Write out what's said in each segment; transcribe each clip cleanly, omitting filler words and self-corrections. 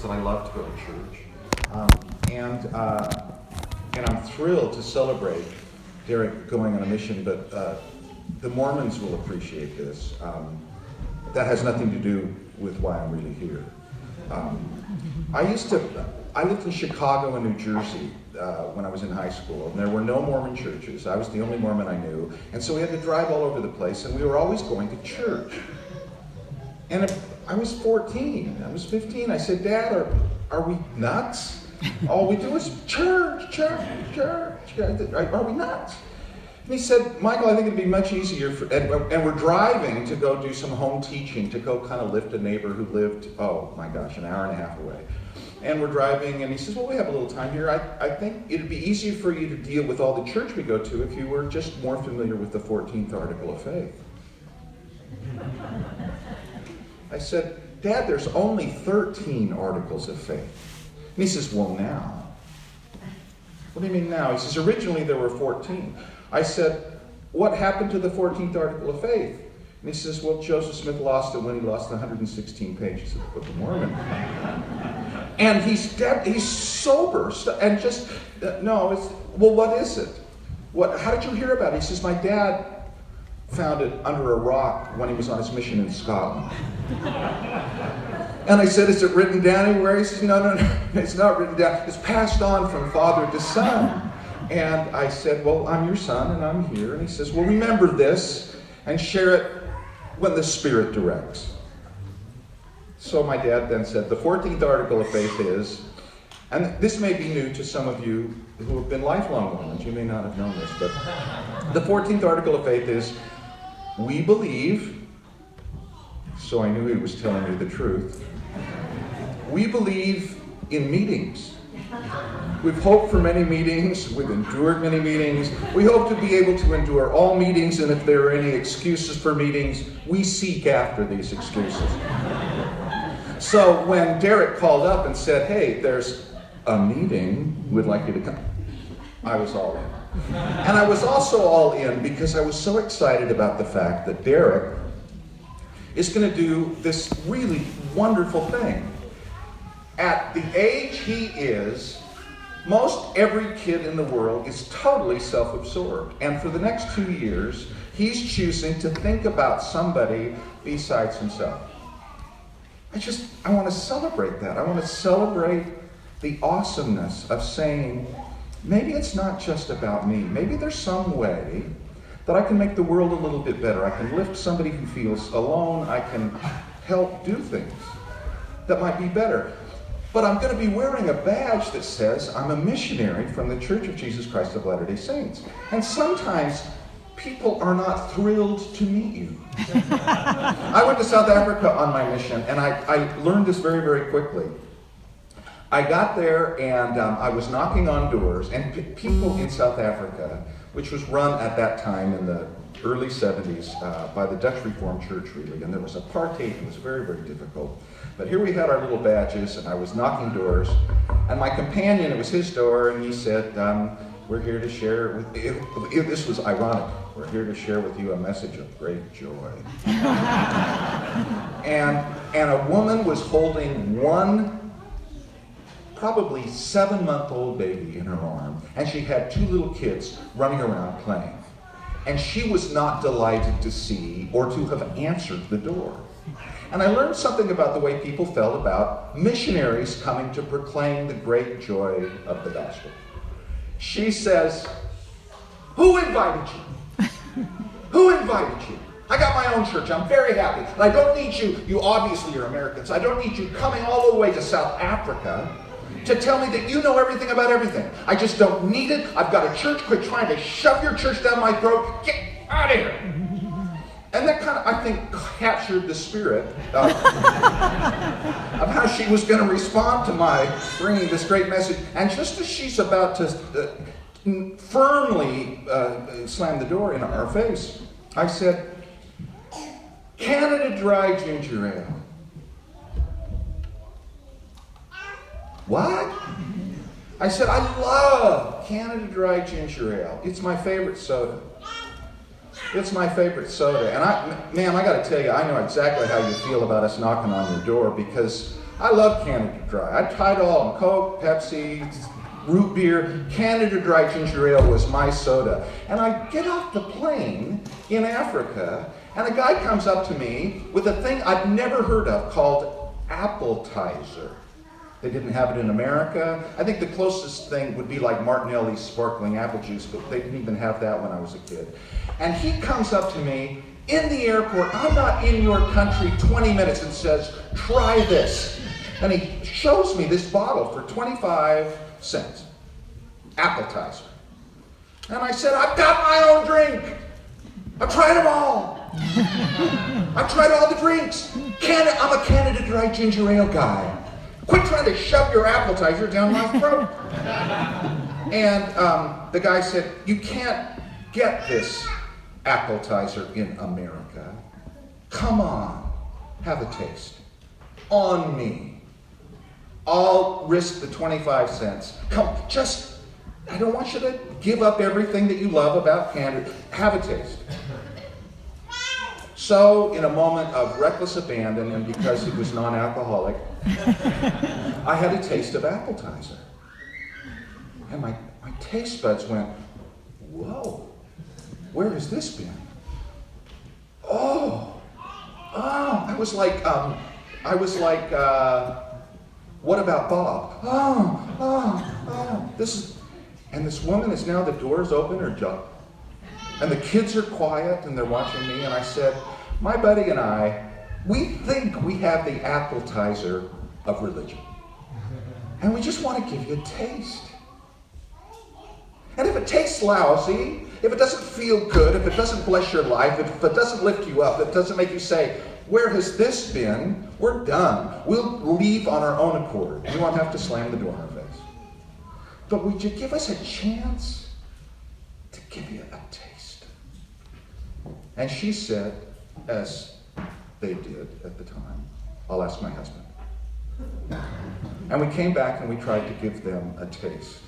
that I love to go to church. And I'm thrilled to celebrate Derek going on a mission, but the Mormons will appreciate this. That has nothing to do with why I'm really here. I lived in Chicago and New Jersey when I was in high school, and there were no Mormon churches. I was the only Mormon I knew, and so we had to drive all over the place, and we were always going to church. And I was 14, I was 15, I said, Dad, are we nuts? All we do is church. Are we nuts? And he said, Michael, I think it'd be much easier, and we're driving to go do some home teaching, to go kind of lift a neighbor who lived, oh my gosh, an hour and a half away. And we're driving, and he says, well, we have a little time here. I think it'd be easier for you to deal with all the church we go to if you were just more familiar with the 14th article of faith. I said, Dad, there's only 13 articles of faith. And he says, well, now. What do you mean now? He says, originally there were 14. I said, what happened to the 14th article of faith? And he says, well, Joseph Smith lost it when he lost the 116 pages of the Book of Mormon. And he's sober, and just, well, what is it? How did you hear about it? He says, my dad found it under a rock when he was on his mission in Scotland. And I said, is it written down anywhere? He says, no, it's not written down. It's passed on from father to son. And I said, well, I'm your son, and I'm here. And he says, well, remember this, and share it when the Spirit directs. So my dad then said, the 14th article of faith is, and this may be new to some of you who have been lifelong Mormons, you may not have known this, but the 14th article of faith is, we believe, so I knew he was telling me the truth, we believe in meetings. We've hoped for many meetings, we've endured many meetings, we hope to be able to endure all meetings, and if there are any excuses for meetings, we seek after these excuses. So when Derek called up and said, hey, there's a meeting, we'd like you to come, I was all in. And I was also all in because I was so excited about the fact that Derek is going to do this really wonderful thing. At the age he is, most every kid in the world is totally self-absorbed. And for the next 2 years, he's choosing to think about somebody besides himself. I want to celebrate that. I want to celebrate the awesomeness of saying, maybe it's not just about me. Maybe there's some way that I can make the world a little bit better. I can lift somebody who feels alone. I can help do things that might be better. But I'm going to be wearing a badge that says I'm a missionary from the Church of Jesus Christ of Latter-day Saints. And sometimes people are not thrilled to meet you. I went to South Africa on my mission, and I learned this very, very quickly. I got there, and I was knocking on doors, and people in South Africa, which was run at that time in the early 70s by the Dutch Reformed Church, really, and there was apartheid. It was very, very difficult. But here we had our little badges, and I was knocking doors, and my companion, it was his door, and he said, we're here to share with you, this was ironic, we're here to share with you a message of great joy. and a woman was holding one probably 7-month-old baby in her arm, and she had 2 little kids running around playing. And she was not delighted to see or to have answered the door. And I learned something about the way people felt about missionaries coming to proclaim the great joy of the gospel. She says, who invited you? Who invited you? I got my own church. I'm very happy. I don't need you. You obviously are Americans. I don't need you coming all the way to South Africa to tell me that you know everything about everything. I just don't need it. I've got a church. Quit trying to shove your church down my throat. Get out of here. And that kind of, I think, captured the spirit of how she was going to respond to my bringing this great message. And just as she's about to firmly slam the door in our face, I said, Canada Dry Ginger Ale. What? I said, I love Canada Dry Ginger Ale. It's my favorite soda. It's my favorite soda. And I got to tell you, I know exactly how you feel about us knocking on your door, because I love Canada Dry. I tried all of them, Coke, Pepsi, root beer. Canada Dry ginger ale was my soda. And I get off the plane in Africa, and a guy comes up to me with a thing I've never heard of called appetizer. They didn't have it in America. I think the closest thing would be like Martinelli's sparkling apple juice, but they didn't even have that when I was a kid. And he comes up to me in the airport, I'm not in your country, 20 minutes, and says, try this. And he shows me this bottle for 25 cents, appetizer. And I said, I've got my own drink. I've tried them all. I've tried all the drinks. I'm a Canada Dry ginger ale guy. Quit trying to shove your appetizer down my throat. And the guy said, you can't get this appetizer in America. Come on, have a taste. On me. I'll risk the 25 cents. Come, I don't want you to give up everything that you love about Canada. Have a taste. So, in a moment of reckless abandon, and because he was non-alcoholic, I had a taste of appetizer. And my taste buds went, whoa, where has this been? Oh, I was like, what about Bob? And this woman is now, the door's open, her jaw. And the kids are quiet and they're watching me, and I said, my buddy and I, we think we have the appetizer of religion. And we just want to give you a taste. And if it tastes lousy, if it doesn't feel good, if it doesn't bless your life, if it doesn't lift you up, if it doesn't make you say, where has this been? We're done. We'll leave on our own accord. We won't have to slam the door in our face. But would you give us a chance to give you a taste? And she said, as they did at the time, I'll ask my husband. And we came back and we tried to give them a taste.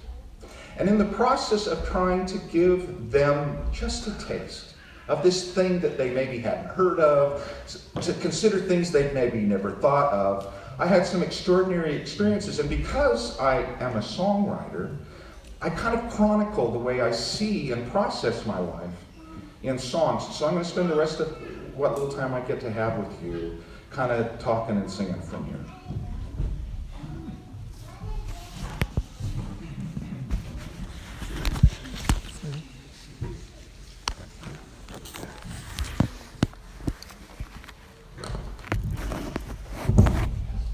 And in the process of trying to give them just a taste of this thing that they maybe hadn't heard of, to consider things they'd maybe never thought of, I had some extraordinary experiences. And because I am a songwriter, I kind of chronicle the way I see and process my life in songs. So I'm going to spend the rest of what little time I get to have with you kind of talking and singing from here.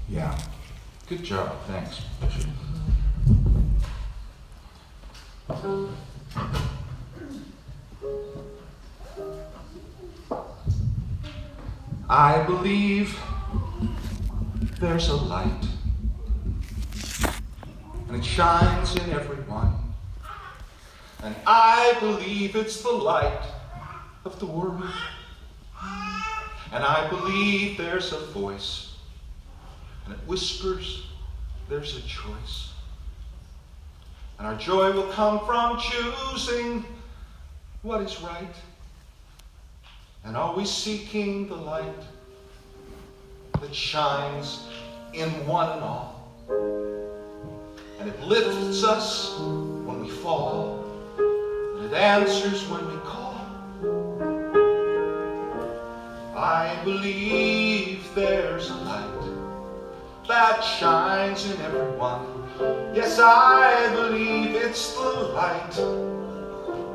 Yeah, good job, thanks, Bishop. I believe there's a light, and it shines in everyone. And I believe it's the light of the world. And I believe there's a voice, and it whispers there's a choice. And our joy will come from choosing what is right, and always seeking the light that shines in one and all. And it lifts us when we fall, and it answers when we call. I believe there's a light that shines in everyone. Yes, I believe it's the light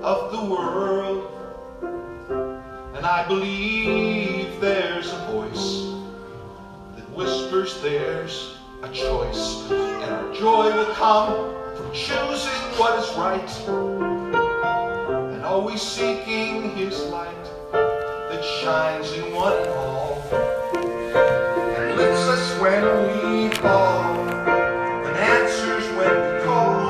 of the world. And I believe there's a voice that whispers there's a choice. And our joy will come from choosing what is right, and always seeking His light that shines in one and all, and lifts us when we fall, and answers when we call.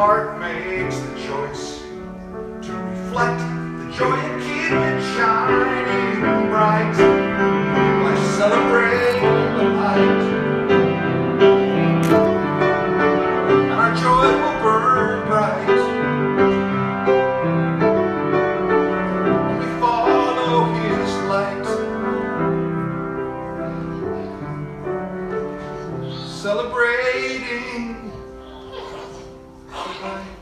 heart makes the choice to reflect the joy and keep it shining bright by celebrating the light. And our joy will burn bright when we follow His light. Celebrating the light.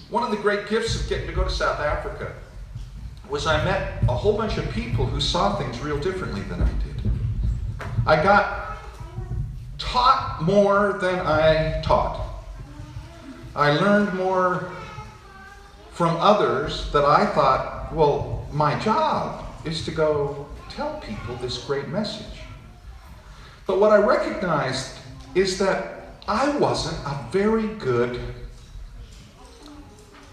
One of the great gifts of getting to go to South Africa was I met a whole bunch of people who saw things real differently than I did. I got taught more than I taught. I learned more from others that I thought, well, my job is to go tell people this great message. But what I recognized is that I wasn't a very good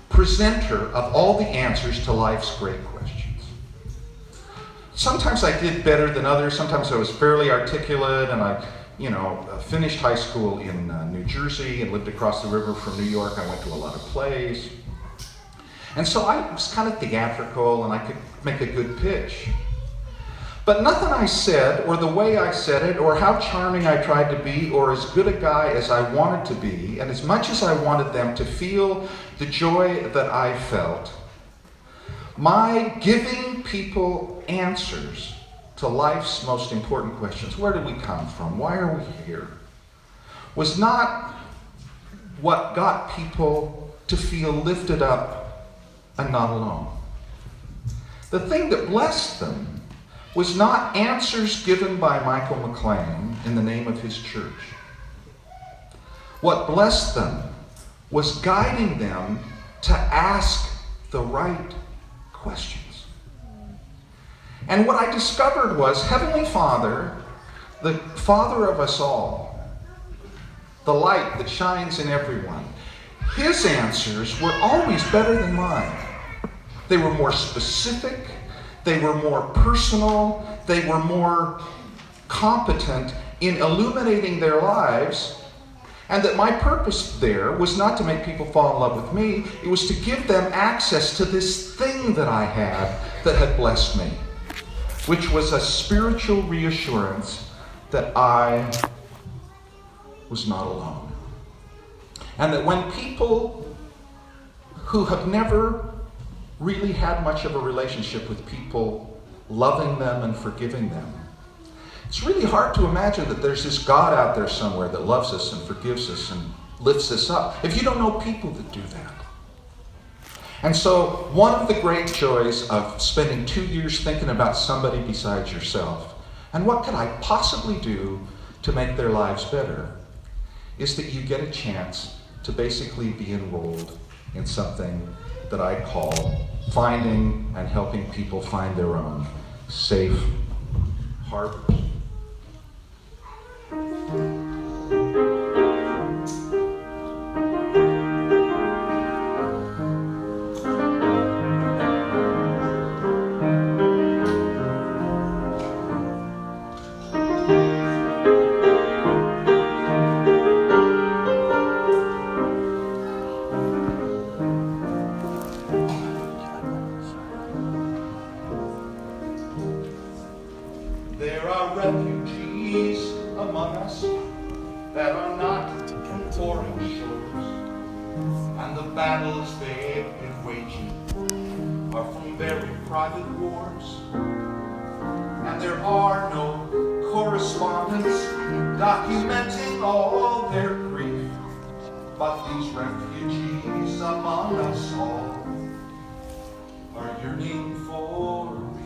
presenter of all the answers to life's great questions. Sometimes I did better than others. Sometimes I was fairly articulate, and I finished high school in New Jersey and lived across the river from New York. I went to a lot of plays. And so I was kind of theatrical, and I could make a good pitch. But nothing I said, or the way I said it, or how charming I tried to be, or as good a guy as I wanted to be, and as much as I wanted them to feel the joy that I felt, my giving people answers to life's most important questions, where do we come from, why are we here, was not what got people to feel lifted up and not alone. The thing that blessed them was not answers given by Michael McLean in the name of his church. What blessed them was guiding them to ask the right questions. And what I discovered was Heavenly Father, the Father of us all, the light that shines in everyone, His answers were always better than mine. They were more specific, they were more personal, they were more competent in illuminating their lives, and that my purpose there was not to make people fall in love with me, it was to give them access to this thing that I had that had blessed me, which was a spiritual reassurance that I was not alone. And that when people who have never really had much of a relationship with people loving them and forgiving them, it's really hard to imagine that there's this God out there somewhere that loves us and forgives us and lifts us up if you don't know people that do that. And so one of the great joys of spending 2 years thinking about somebody besides yourself and what could I possibly do to make their lives better is that you get a chance to basically be enrolled in something that I call finding and helping people find their own safe harbors. There are refugees among us that are not from foreign shores, and the battles they've been waging are from very private wars. And there are no correspondents documenting all their grief, but these refugees among us all are yearning for relief.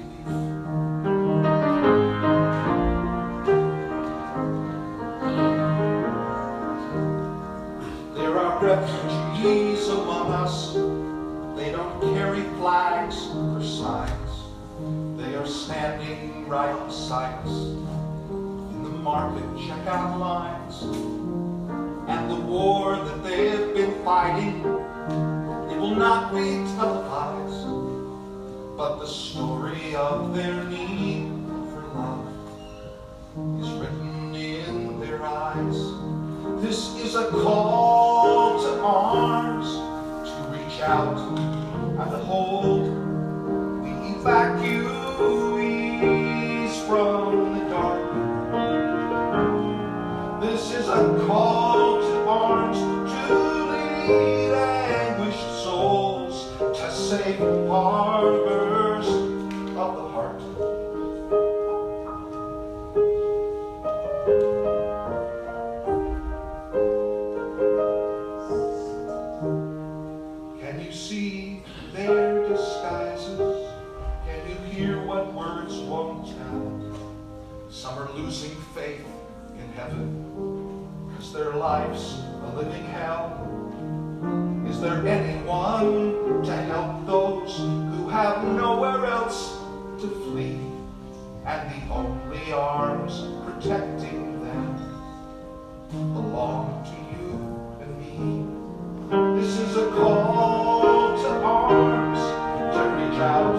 Refugees among us, they don't carry flags or signs. They are standing right beside us in the market checkout lines. And the war that they have been fighting, it will not be televised, but the story of their need for love is written in their eyes. This is a call to arms, to reach out and to hold the evacuees from the dark. This is a call to arms, to lead anguished souls to safe harbors of the heart. Can you see their disguises? Can you hear what words won't tell? Some are losing faith in heaven because their life's a living hell. Is there anyone to help those who have nowhere else to flee, and the only arms protecting them belong to you and me? This is a call to arms, to reach out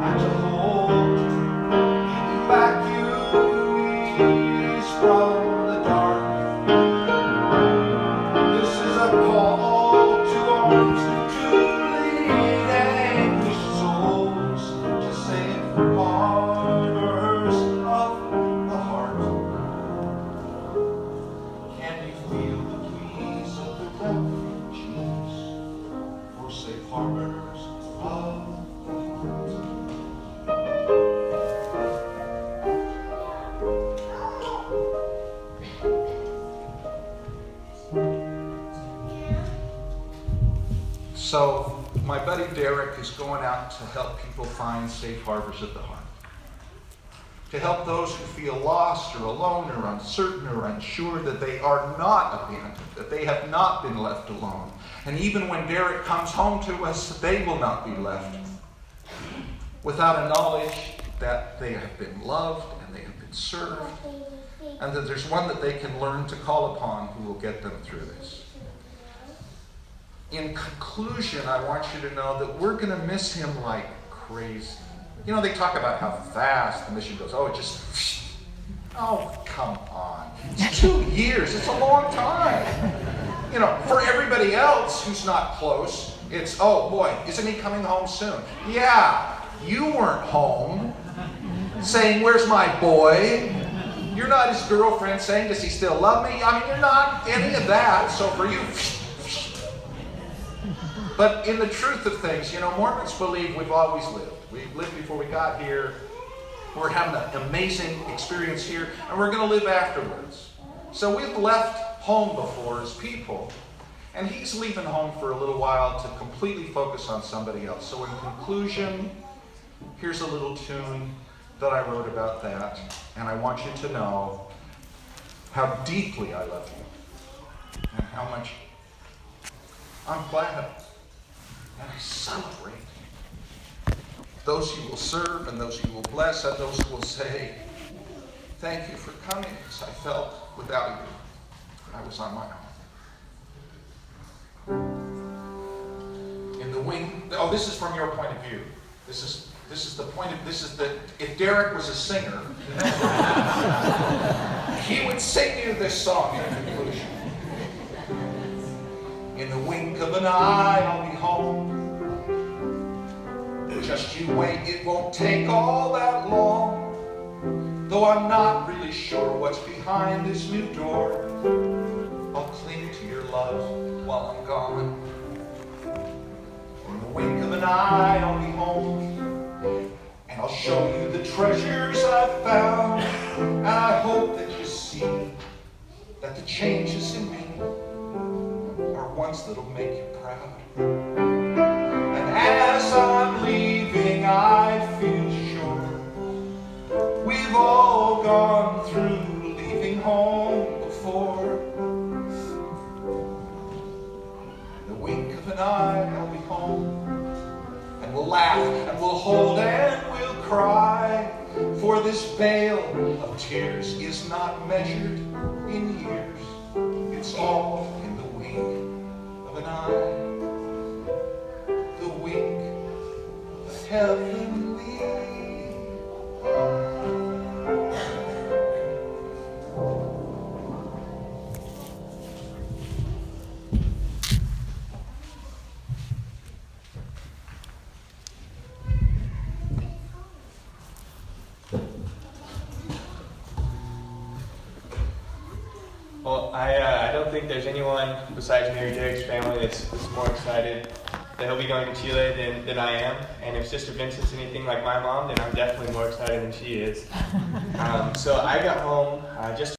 and to hold the evacuees from the dark. This is a call to arms, to lead anguished souls to safe harbors of the heart. Can you feel the pleas of the refugees for safe harbors of the heart? So, my buddy Derek is going out to help people find safe harbors of the heart. To help those who feel lost or alone or uncertain or unsure that they are not abandoned, that they have not been left alone. And even when Derek comes home to us, they will not be left without a knowledge that they have been loved and they have been served, and that there's one that they can learn to call upon who will get them through this. In conclusion, I want you to know that we're going to miss him like crazy. You know, they talk about how fast the mission goes. Oh, come on. It's 2 years. It's a long time. You know, for everybody else who's not close, it's, oh boy, isn't he coming home soon? Yeah, you weren't home saying, where's my boy? You're not his girlfriend saying, does he still love me? I mean, you're not any of that. So for you... But in the truth of things, you know, Mormons believe we've always lived. We've lived before we got here. We're having an amazing experience here, and we're going to live afterwards. So we've left home before as people, and he's leaving home for a little while to completely focus on somebody else. So in conclusion, here's a little tune that I wrote about that, and I want you to know how deeply I love you, and how much I'm glad. And I celebrate those you will serve and those you will bless and those who will say, thank you for coming, because I felt without you, I was on my own. In the wing, oh, this is from your point of view. This is if Derek was a singer, he would sing you this song in conclusion. In the wink of an eye, I'll be home. Just you wait, it won't take all that long. Though I'm not really sure what's behind this new door, I'll cling to your love while I'm gone. In the wink of an eye, I'll be home. And I'll show you the treasures I've found. And I hope that you see that the changes in me are ones that'll make you proud. And as I'm leaving, I feel sure we've all gone through leaving home before. In the wink of an eye, I'll be home. And we'll laugh, and we'll hold, and we'll cry. For this veil of tears is not measured in years. It's all in the wink of an eye, the wink of heavenly eye. Well, I don't think there's anyone besides Mary Derek's family that's more excited that he'll be going to Chile than I am. And if Sister Vincent's anything like my mom, then I'm definitely more excited than she is. So I got home just